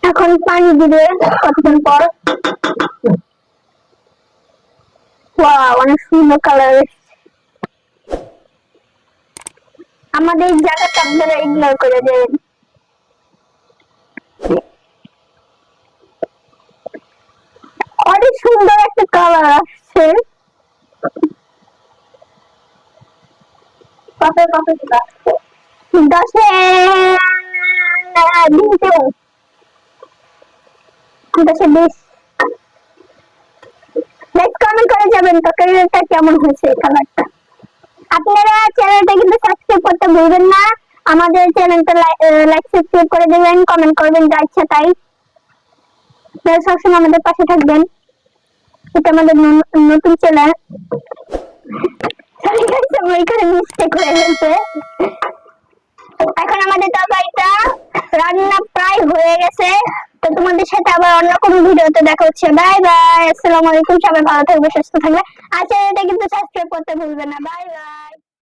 এখন পানি দিবে কতক্ষণ পর। ওয়াও, অনেক সুন্দর কালার। আমাদের এই জায়গাটা আপনারা ইগনোর করে দেবেন। অনেক সুন্দর একটা কালার আসছে। কত কত দশে 10 নেক্সট কমেন্ট করে যাবেন তরকারিটা কেমন হয়েছে কালারটা। আপনারা চ্যানেলটা কিন্তু সাবস্ক্রাইব করতে ভুলবেন না। আমাদের চ্যানেলটা লাইক সাবস্ক্রাইব করে দেবেন, কমেন্ট করবেন, যা ইচ্ছা তাই। সবসময় আমাদের পাশে থাকবেন। এটা আমাদের নতুন চ্যানেল। এখানে মিস্টেক হয়ে গেছে। এখন আমাদের তরকারিটা রান্না প্রায় হয়ে গেছে। তো তোমাদের সাথে আবার অন্য কোনো ভিডিওতে দেখা হচ্ছে। বাই বাই, আসসালামু আলাইকুম। সবাই ভালো থাকবে, সুস্থ থাকবে। আর চ্যানেলটা কিন্তু সাবস্ক্রাইব করতে ভুলবে না। Bye bye.